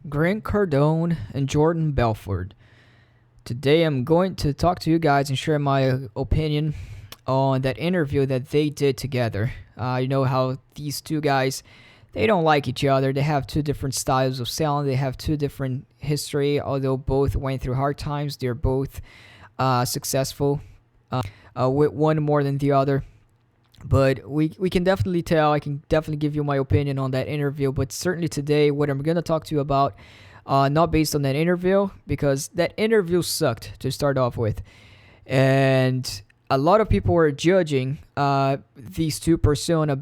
Grant Cardone and Jordan Belfort. Today I'm going to talk to you guys and share my opinion on that interview that they did together. You know how these two guys, they don't like each other. They have two different styles of selling. They have two different history. Although both went through hard times, they're both successful. With one more than the other. But we can definitely tell. I can definitely give you my opinion on that interview. But certainly today, what I'm gonna talk to you about, not based on that interview, because that interview sucked to start off with, and a lot of people were judging these two persona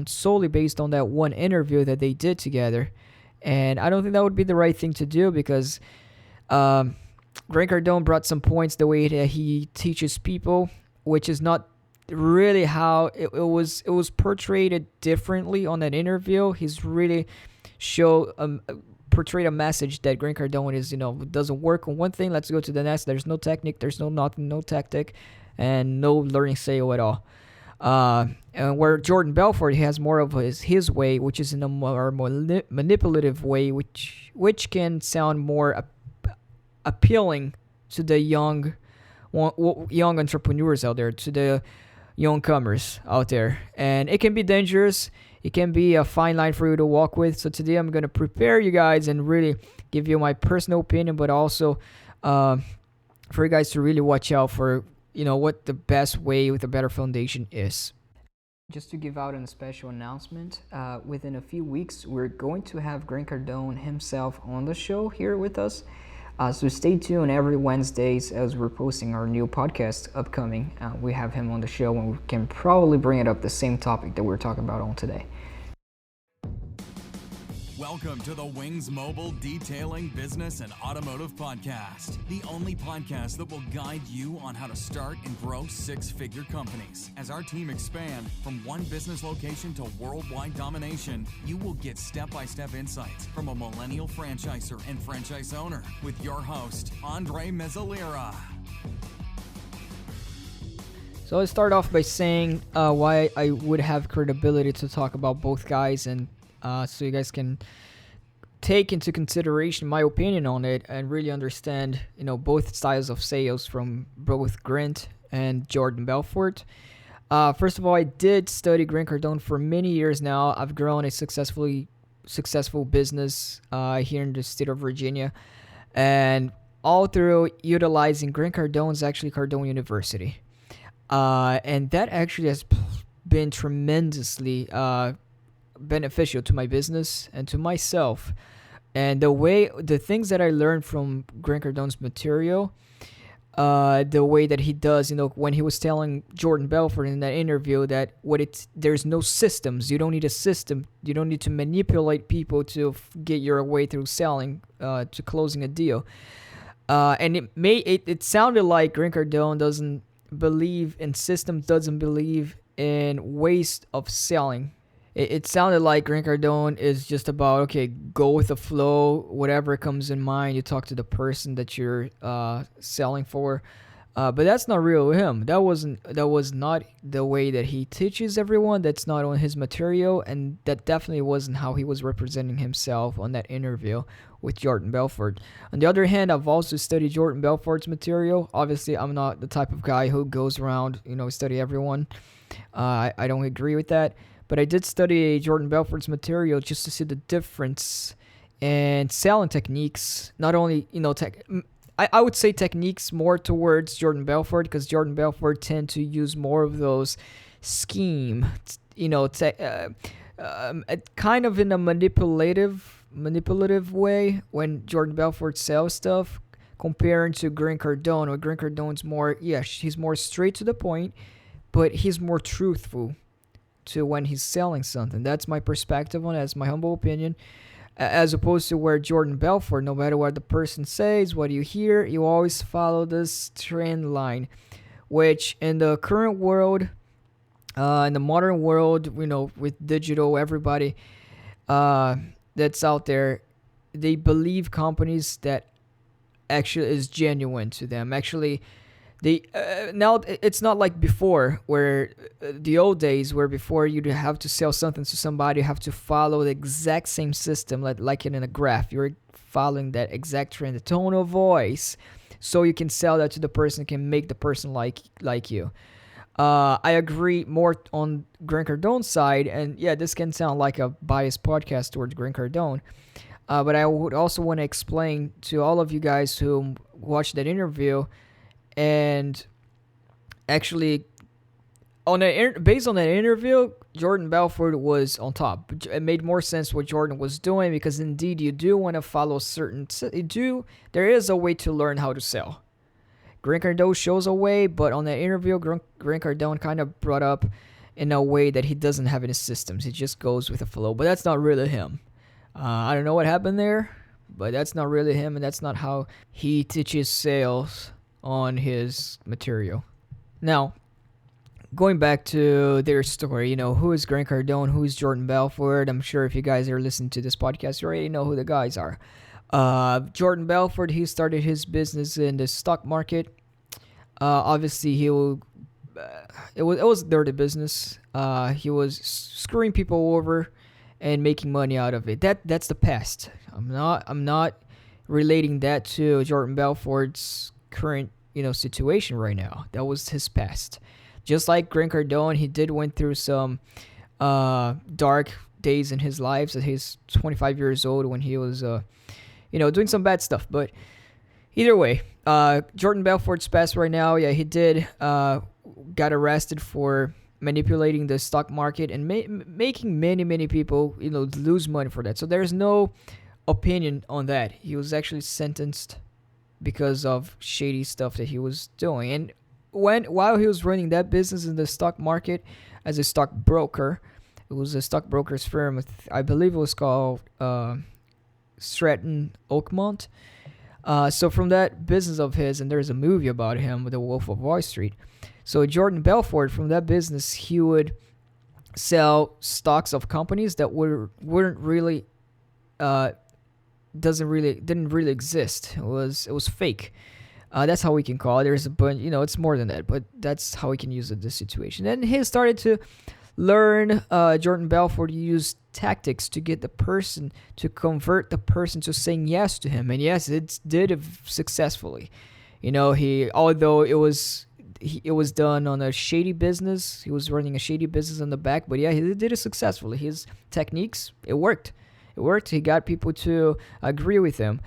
solely based on that one interview that they did together, and I don't think that would be the right thing to do because Grant Cardone brought some points the way that he teaches people, which is not really how it was portrayed differently on that interview. He's really show portrayed a message that Grant Cardone is, doesn't work on one thing, let's go to the next. There's no technique, there's no nothing, no tactic, and no learning sale at all. And where Jordan Belfort, he has more of his way, which is in a more manipulative way, which can sound more appealing to the young entrepreneurs out there, to the young comers out there, and it can be dangerous. It can be a fine line for you to walk with. So today I'm gonna prepare you guys and really give you my personal opinion, but also for you guys to really watch out for what the best way with a better foundation is. Just to give out a special announcement, within a few weeks we're going to have Grant Cardone himself on the show here with us. So stay tuned every Wednesdays as we're posting our new podcast upcoming. We have him on the show and we can probably bring it up the same topic that we're talking about on today. Welcome to the Wings Mobile Detailing Business and Automotive Podcast, the only podcast that will guide you on how to start and grow six-figure companies. As our team expand from one business location to worldwide domination, you will get step-by-step insights from a millennial franchisor and franchise owner with your host, Andre Mezalira. So let's start off by saying why I would have credibility to talk about both guys, and so you guys can take into consideration my opinion on it and really understand, both styles of sales from both Grant and Jordan Belfort. First of all, I did study Grant Cardone for many years now. I've grown a successful business here in the state of Virginia, and all through utilizing Grant Cardone's actually Cardone University, and that actually has been tremendously beneficial to my business and to myself. And the things that I learned from Grant Cardone's material, the way that he does, when he was telling Jordan Belfort in that interview that there's no systems. You don't need a system. You don't need to manipulate people to get your way through selling, to closing a deal. And it sounded like Grant Cardone doesn't believe in systems, doesn't believe in ways of selling. It sounded like Grant Cardone is just about, okay, go with the flow, whatever comes in mind. You talk to the person that you're selling for, but that's not real with him. That was not the way that he teaches everyone. That's not on his material, and that definitely wasn't how he was representing himself on that interview with Jordan Belfort. On the other hand, I've also studied Jordan Belfort's material. Obviously, I'm not the type of guy who goes around, study everyone. I don't agree with that. But I did study Jordan Belfort's material just to see the difference in selling techniques. Not only, I would say techniques more towards Jordan Belfort, because Jordan Belfort tend to use more of those scheme, kind of in a manipulative way when Jordan Belfort sells stuff, comparing to Grant Cardone. Or Grant Cardone's more, he's more straight to the point, but he's more truthful to when he's selling something. That's my perspective on it, that's my humble opinion, as opposed to where Jordan Belfort, no matter what the person says, what you hear, you always follow this trend line, which in the current world, in the modern world, with digital, everybody that's out there, they believe companies that actually is genuine to them, actually Now it's not like before, where the old days, where before you'd have to sell something to somebody, you have to follow the exact same system, like in a graph. You're following that exact trend, the tone of voice, so you can sell that to the person, can make the person like you. I agree more on Grant Cardone's side, and yeah, this can sound like a biased podcast towards Grant Cardone. But I would also want to explain to all of you guys who watched that interview, and actually, based on that interview, Jordan Belfort was on top. It made more sense what Jordan was doing, because indeed you do want to follow certain. There is a way to learn how to sell. Grant Cardone shows a way, but on that interview, Grant Cardone kind of brought up in a way that he doesn't have any systems. He just goes with the flow, but that's not really him. I don't know what happened there, but that's not really him, and that's not how he teaches sales on his material. Now, going back to their story, who is Grant Cardone, who is Jordan Belfort? I'm sure if you guys are listening to this podcast, you already know who the guys are. Jordan Belfort, he started his business in the stock market. Obviously, it was dirty business. He was screwing people over and making money out of it. That's the past. I'm not relating that to Jordan Belfort's current situation right now. That was his past. Just like Grant Cardone, he did went through some dark days in his life. At he's 25 years old when he was doing some bad stuff. But either way, Jordan Belfort's past right now, yeah, he did got arrested for manipulating the stock market and making many people lose money for that. So there's no opinion on that. He was actually sentenced because of shady stuff that he was doing. And while he was running that business in the stock market as a stockbroker, it was a stockbroker's firm. I believe it was called Stratton Oakmont. So from that business of his, and there's a movie about him with The Wolf of Wall Street. So Jordan Belfort, from that business, he would sell stocks of companies that weren't really didn't really exist. It was fake. That's how we can call it. There's a bunch, it's more than that, but that's how we can use it in this situation. And he started to learn, Jordan Belfort used tactics to get the person, to convert the person to saying yes to him. And yes, it did successfully. Although it was done on a shady business, he was running a shady business in the back, but yeah, he did it successfully. His techniques, it worked. He got people to agree with him.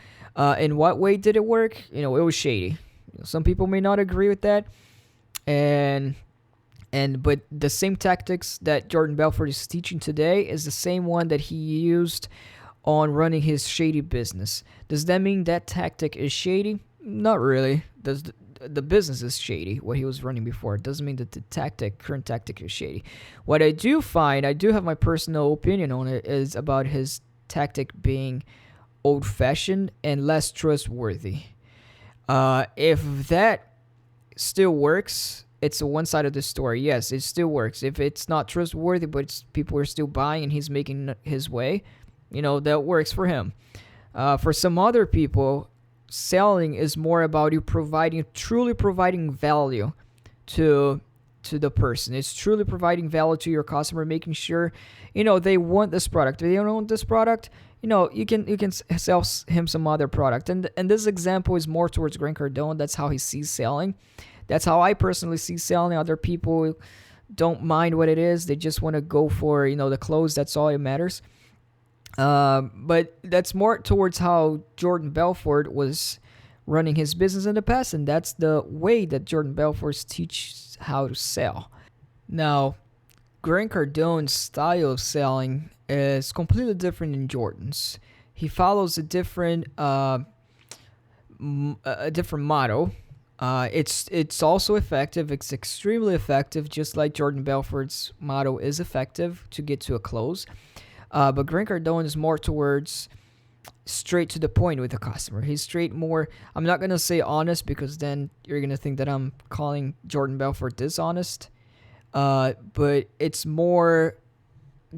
In what way did it work? It was shady. Some people may not agree with that, but the same tactics that Jordan Belfort is teaching today is the same one that he used on running his shady business. Does that mean that tactic is shady? Not really. The business is shady, what he was running before. It doesn't mean that the current tactic is shady. What I do have my personal opinion on it, is about his tactic being old-fashioned and less trustworthy. If that still works, it's one side of the story. Yes, it still works. If it's not trustworthy, but people are still buying and he's making his way, that works for him. For some other people, selling is more about you truly providing value to the person. It's truly providing value to your customer, making sure, they want this product. If they don't want this product, you can sell him some other product. And this example is more towards Grant Cardone. That's how he sees selling. That's how I personally see selling. Other people don't mind what it is. They just want to go for, the clothes. That's all that matters. But that's more towards how Jordan Belfort was running his business in the past, and that's the way that Jordan Belfort teaches how to sell. Now, Grant Cardone's style of selling is completely different than Jordan's. He follows a different motto. It's also effective. It's extremely effective, just like Jordan Belfort's motto is effective to get to a close. But Grant Cardone is more towards straight to the point with the customer. He's more, I'm not going to say honest, because then you're going to think that I'm calling Jordan Belfort dishonest. But it's more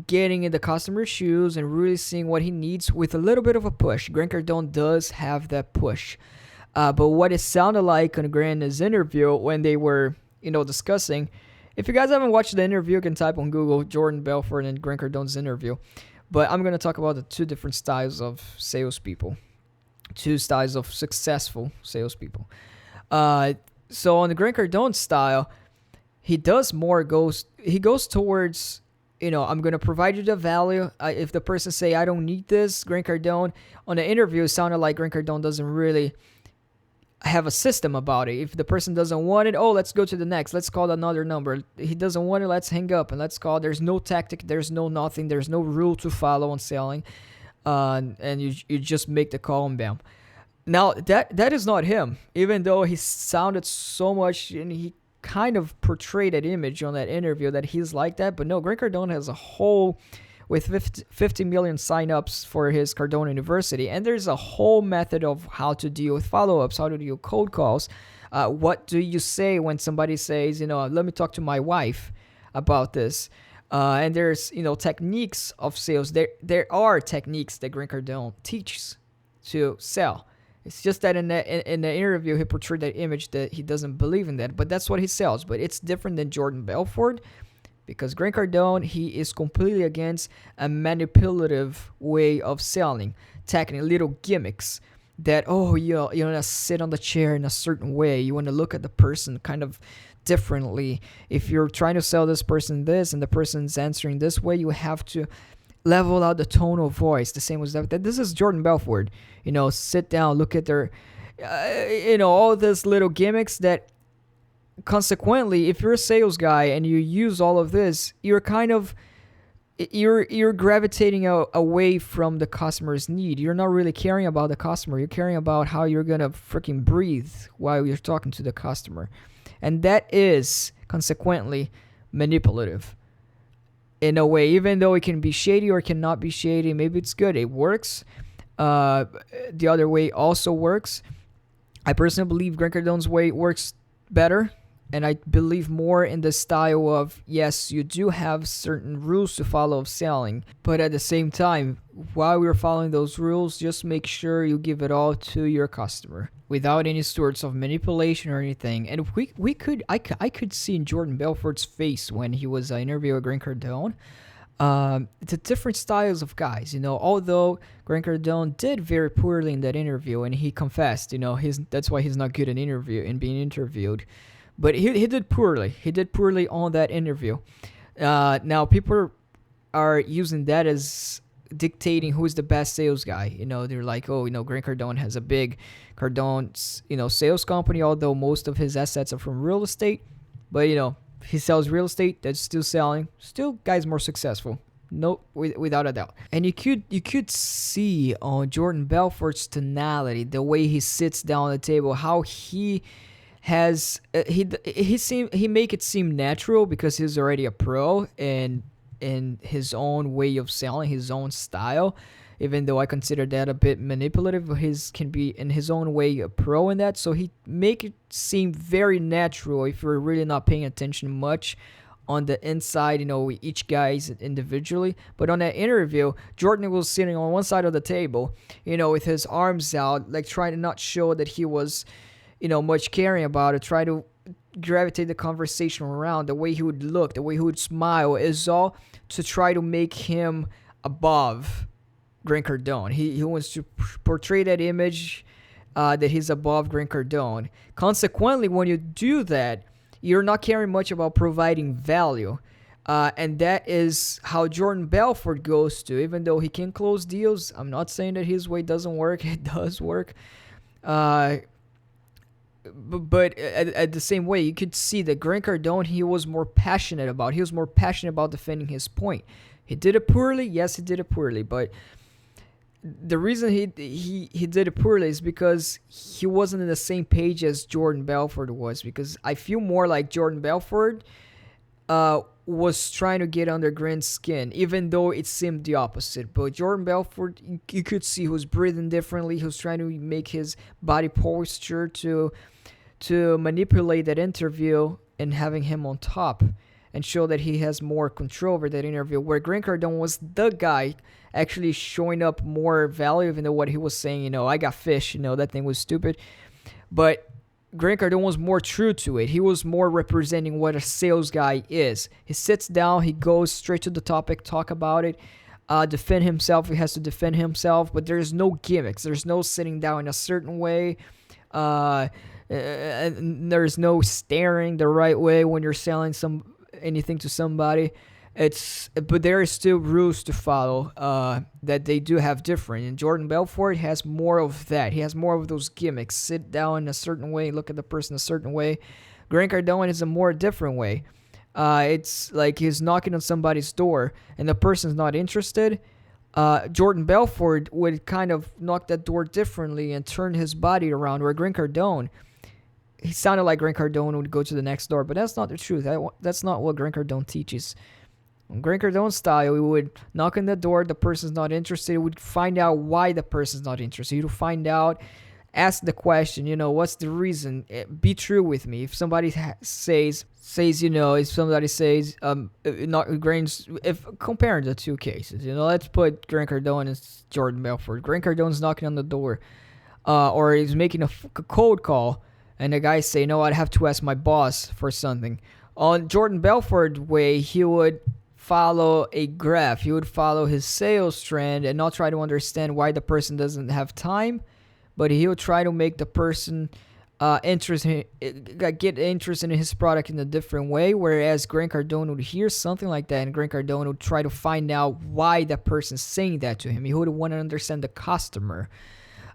getting in the customer's shoes and really seeing what he needs with a little bit of a push. Grant Cardone does have that push. But what it sounded like on Grant's interview when they were, discussing. If you guys haven't watched the interview, you can type on Google Jordan Belfort and Grant Cardone's interview. But I'm going to talk about the two different styles of salespeople, two styles of successful salespeople. So on the Grant Cardone style, he goes towards, I'm going to provide you the value. If the person say, I don't need this, Grant Cardone, on the interview, it sounded like Grant Cardone doesn't really have a system about it. If the person doesn't want it, let's go to the next. Let's call another number. He doesn't want it, let's hang up and let's call. There's no tactic, there's no nothing, there's no rule to follow on selling. And you just make the call and bam. Now, that is not him, even though he sounded so much and he kind of portrayed that image on that interview that he's like that. But no, Grant Cardone has a whole, with 50 million signups for his Cardone University, and there's a whole method of how to deal with follow-ups, how to deal with cold calls. What do you say when somebody says, let me talk to my wife about this? And there's, techniques of sales. There are techniques that Grant Cardone teaches to sell. It's just that in the interview, he portrayed that image that he doesn't believe in that. But that's what he sells. But it's different than Jordan Belfort, because Grant Cardone, he is completely against a manipulative way of selling, taking little gimmicks that, you want to sit on the chair in a certain way. You want to look at the person kind of differently. If you're trying to sell this person this and the person's answering this way, you have to level out the tone of voice. The same as that. This is Jordan Belfort. Sit down, look at their, all these little gimmicks that, consequently, if you're a sales guy and you use all of this, you're kind of, you're gravitating away from the customer's need. You're not really caring about the customer. You're caring about how you're going to freaking breathe while you're talking to the customer. And that is, consequently, manipulative. In a way, even though it can be shady or it cannot be shady, maybe it's good. It works. The other way also works. I personally believe Grant Cardone's way works better, and I believe more in the style of, yes, you do have certain rules to follow of selling, but at the same time, while you're following those rules, just make sure you give it all to your customer without any sorts of manipulation or anything. And I could see in Jordan Belfort's face when he was interviewing Grant Cardone, the different styles of guys, although Grant Cardone did very poorly in that interview, and he confessed, that's why he's not good in being interviewed. But he did poorly. He did poorly on that interview. Now, people are using that as dictating who is the best sales guy. They're like, Grant Cardone has a big Cardone's, sales company, although most of his assets are from real estate. But, he sells real estate, that's still selling. Still, guy's more successful. No, without a doubt. And you could see on Jordan Belfort's tonality, the way he sits down at the table, how he has he make it seem natural because he's already a pro and in his own way of selling, his own style. Even though I consider that a bit manipulative, his can be in his own way a pro in that. So he make it seem very natural if you're really not paying attention much on the inside, each guy's individually. But on that interview, Jordan was sitting on one side of the table, with his arms out, like trying to not show that he was, much caring about it, try to gravitate the conversation around. The way he would look, the way he would smile is all to try to make him above Grant Cardone. He wants to portray that image that he's above Grant Cardone. Consequently, when you do that, you're not caring much about providing value. And that is how Jordan Belfort goes to. Even though he can close deals, I'm not saying that his way doesn't work. It does work. But at the same way, you could see that Grant Cardone, he was more passionate about. He was more passionate about defending his point. He did it poorly. Yes, he did it poorly. But the reason he did it poorly is because he wasn't in the same page as Jordan Belfort was. Because I feel more like Jordan Belfort was trying to get under Grant's skin, even though it seemed the opposite. But Jordan Belfort, you could see he was breathing differently. He was trying to make his body posture to manipulate that interview and having him on top and show that he has more control over that interview, where Grant Cardone was the guy actually showing up more value, even though what he was saying, I got fish, that thing was stupid. But Grant Cardone was more true to it. He was more representing what a sales guy is. He sits down, he goes straight to the topic, talk about it, defend himself. He has to defend himself, but there's no gimmicks. There's no sitting down in a certain way. And there's no staring the right way when you're selling anything to somebody. But there are still rules to follow that they do have different. And Jordan Belfort has more of that. He has more of those gimmicks. Sit down in a certain way, look at the person a certain way. Grant Cardone is a more different way. It's like he's knocking on somebody's door and the person's not interested. Jordan Belfort would kind of knock that door differently and turn his body around. Where Grant Cardone, he sounded like Grant Cardone would go to the next door, but that's not the truth. That's not what Grant Cardone teaches. Grant Cardone's style, he would knock on the door, the person's not interested, he would find out why the person's not interested. He would find out, ask the question, what's the reason? Be true with me. If somebody says, if somebody says, if comparing the two cases, let's put Grant Cardone and Jordan Belfort. Grant Cardone's knocking on the door, or he's making a cold call, and the guy say, no, I'd have to ask my boss for something. On Jordan Belfort's way, he would follow a graph. He would follow his sales trend and not try to understand why the person doesn't have time, but he would try to make the person get interest in his product in a different way. Whereas Grant Cardone would hear something like that, and Grant Cardone would try to find out why that person's saying that to him. He would want to understand the customer,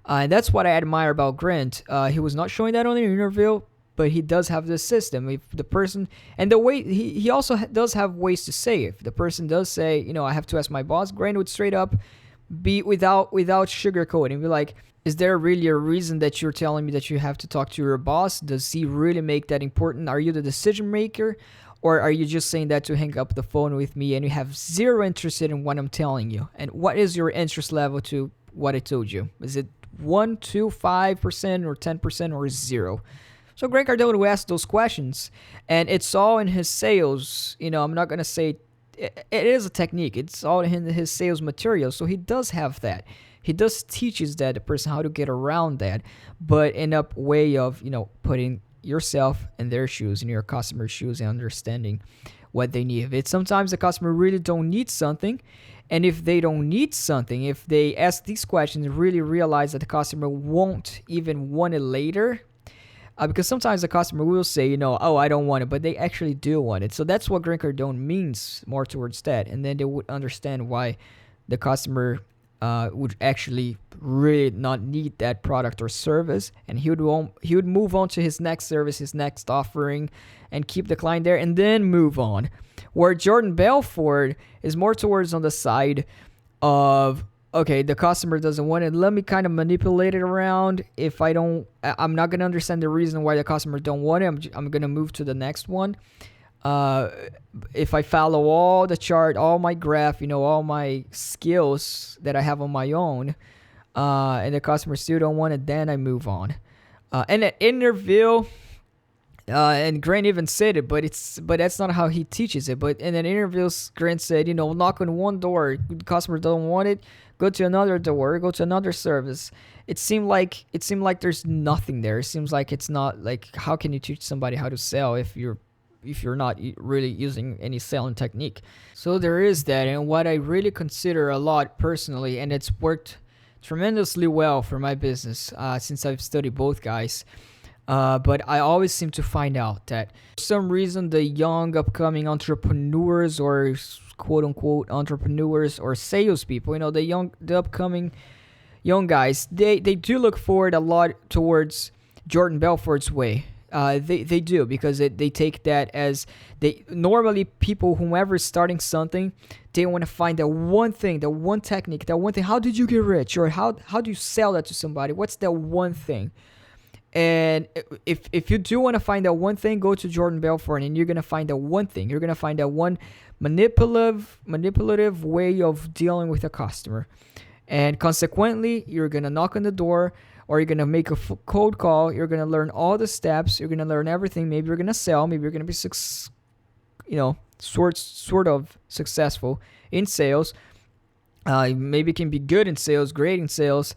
and that's what I admire about Grant. He was not showing that on the interview, but he does have this system. If the person, and the way he also does have ways to say it. If the person does say, I have to ask my boss, Grant would straight up be without sugarcoating, be like, is there really a reason that you're telling me that you have to talk to your boss? Does he really make that important? Are you the decision maker, or are you just saying that to hang up the phone with me and you have zero interest in what I'm telling you? And what is your interest level to what I told you? Is it 1, 2, 5%, or 10%, or 0? So Grant Cardone will ask those questions, and it's all in his sales. I'm not going to say it is a technique. It's all in his sales material. So he does have that. He does teaches that the person how to get around that, but in a way of, putting yourself in their shoes, in your customer's shoes, and understanding what they need. If sometimes the customer really don't need something, and if they don't need something, if they ask these questions and really realize that the customer won't even want it later, because sometimes the customer will say, oh, I don't want it, but they actually do want it. So that's what Grant Cardone means more towards that. And then they would understand why the customer would actually really not need that product or service. And he would move on to his next service, his next offering, and keep the client there and then move on. Where Jordan Belfort is more towards on the side of, okay, the customer doesn't want it. Let me kind of manipulate it around. I'm not going to understand the reason why the customer don't want it. I'm going to move to the next one. If I follow all the chart, all my graph, all my skills that I have on my own, and the customer still don't want it, then I move on. And at interview, and Grant even said it, but that's not how he teaches it. But in an interview, Grant said, knock on one door, the customer don't want it, go to another door, go to another service. It seemed like there's nothing there. It seems like it's not like, how can you teach somebody how to sell if you're not really using any selling technique? So there is that, and what I really consider a lot personally, and it's worked tremendously well for my business since I've studied both guys. But I always seem to find out that for some reason the young upcoming entrepreneurs or quote-unquote entrepreneurs or salespeople, the upcoming young guys, they do look forward a lot towards Jordan Belfort's way. They do, because they take that as normally people, whomever is starting something, they want to find that one thing, that one technique, that one thing. How did you get rich? Or how do you sell that to somebody? What's that one thing? And if you do want to find that one thing, go to Jordan Belfort, and you're going to find that one thing. You're going to find that one manipulative way of dealing with a customer. And consequently, you're going to knock on the door, or you're going to make a cold call. You're going to learn all the steps. You're going to learn everything. Maybe you're going to sell. Maybe you're going to be, sort of successful in sales. Maybe you can be good in sales, great in sales.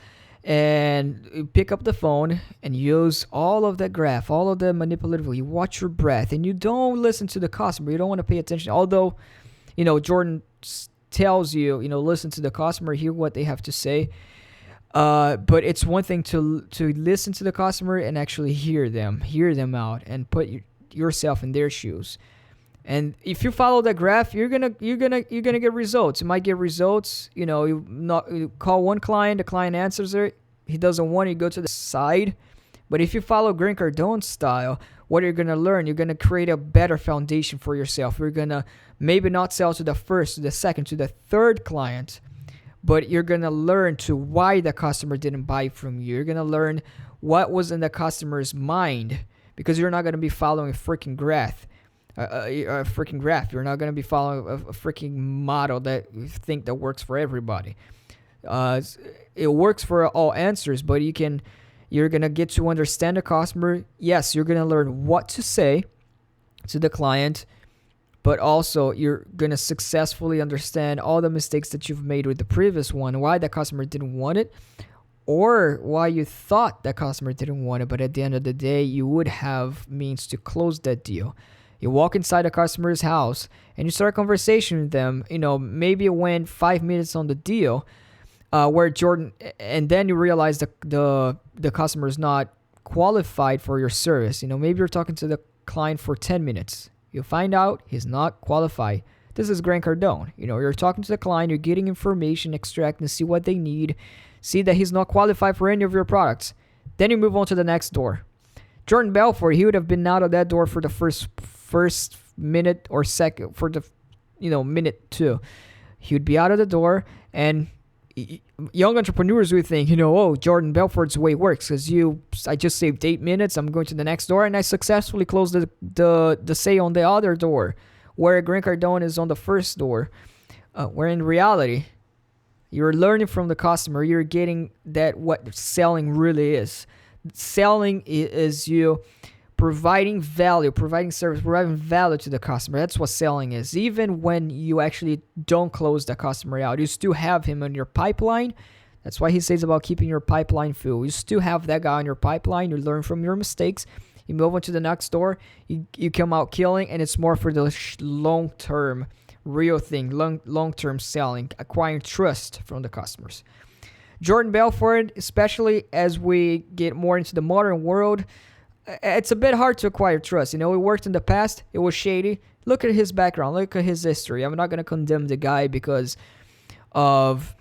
and you pick up the phone and use all of that graph, all of the manipulative. You watch your breath and you don't listen to the customer. You don't want to pay attention. Although, Jordan tells you, listen to the customer, hear what they have to say. But it's one thing to listen to the customer and actually hear them out, and put yourself in their shoes. And if you follow that graph, you're gonna get results. You might get results. You call one client, the client answers it. He doesn't want it, you go to the side. But if you follow Grant Cardone style, what you're gonna learn, you're gonna create a better foundation for yourself. You're gonna maybe not sell to the first, to the second, to the third client, but you're gonna learn to why the customer didn't buy from you. You're gonna learn what was in the customer's mind, because you're not gonna be following a freaking graph. You're not going to be following a freaking model that you think that works for everybody. It works for all answers, but you're going to get to understand the customer. Yes, you're going to learn what to say to the client, but also you're going to successfully understand all the mistakes that you've made with the previous one, why the customer didn't want it, or why you thought the customer didn't want it, but at the end of the day, you would have means to close that deal. You walk inside a customer's house and you start a conversation with them. Maybe it went 5 minutes on the deal, where Jordan, and then you realize the customer is not qualified for your service. Maybe you're talking to the client for 10 minutes. You find out he's not qualified. This is Grant Cardone. You're talking to the client, you're getting information, extracting, see what they need, see that he's not qualified for any of your products. Then you move on to the next door. Jordan Belfort, he would have been out of that door for the first minute or second, for the minute two. He would be out of the door, and young entrepreneurs would think, Jordan Belfort's way works, because I just saved 8 minutes, I'm going to the next door, and I successfully closed the sale on the other door, where Grant Cardone is on the first door. Where in reality, you're learning from the customer, you're getting that what selling really is. Selling is you providing value, providing service, providing value to the customer. That's what selling is. Even when you actually don't close the customer out, you still have him in your pipeline. That's why he says about keeping your pipeline full. You still have that guy in your pipeline. You learn from your mistakes. You move on to the next door. You come out killing, and it's more for the long-term, real thing, long-term selling, acquiring trust from the customers. Jordan Belfort, especially as we get more into the modern world, it's a bit hard to acquire trust. It worked in the past. It was shady. Look at his background. Look at his history. I'm not going to condemn the guy because of,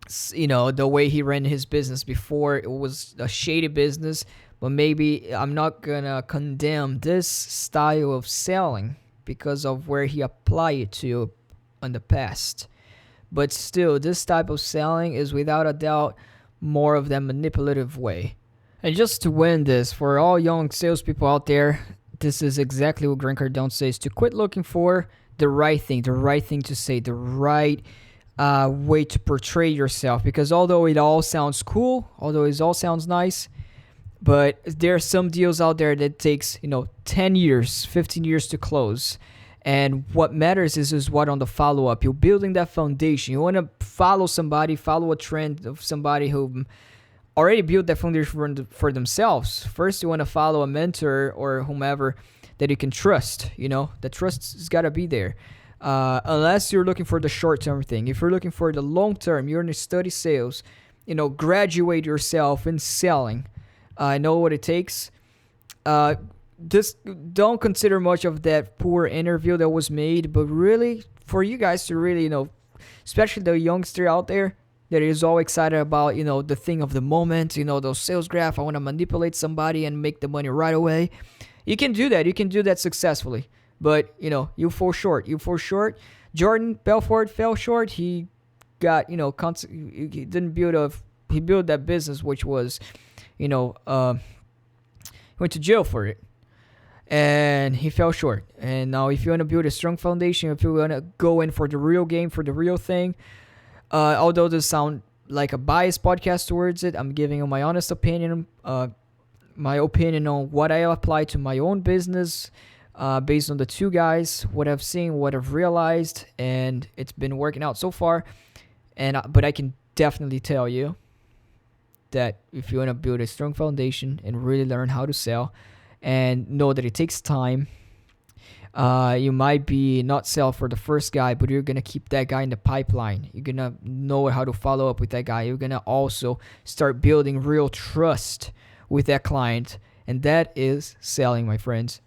the way he ran his business before. It was a shady business. But maybe I'm not going to condemn this style of selling because of where he applied it to in the past. But still, this type of selling is without a doubt more of that manipulative way. And just to win this, for all young salespeople out there, this is exactly what Grant Cardone says: to quit looking for the right thing to say, the right way to portray yourself. Because although it all sounds cool, although it all sounds nice, but there are some deals out there that takes 10 years, 15 years to close. And what matters is what on the follow-up. You're building that foundation. You want to follow a trend of somebody who already built that foundation for themselves. First, you want to follow a mentor or whomever that you can trust. The trust has got to be there. Unless you're looking for the short-term thing. If you're looking for the long-term, you're in study sales, graduate yourself in selling. I know what it takes. Just don't consider much of that poor interview that was made, but really for you guys to really, especially the youngster out there that is all excited about, the thing of the moment, those sales graph. I want to manipulate somebody and make the money right away. You can do that. You can do that successfully, but you fall short. Jordan Belfort fell short. He got, he didn't build he built that business, which was, went to jail for it. And he fell short. And now if you want to build a strong foundation, if you want to go in for the real game, for the real thing, although this sound like a biased podcast towards it, I'm giving you my honest opinion, my opinion on what I apply to my own business, based on the two guys, what I've seen, what I've realized, and it's been working out so far. But I can definitely tell you that if you want to build a strong foundation and really learn how to sell, and know that it takes time. You might be not sell for the first guy, but you're gonna keep that guy in the pipeline. You're gonna know how to follow up with that guy. You're gonna also start building real trust with that client, and that is selling, my friends.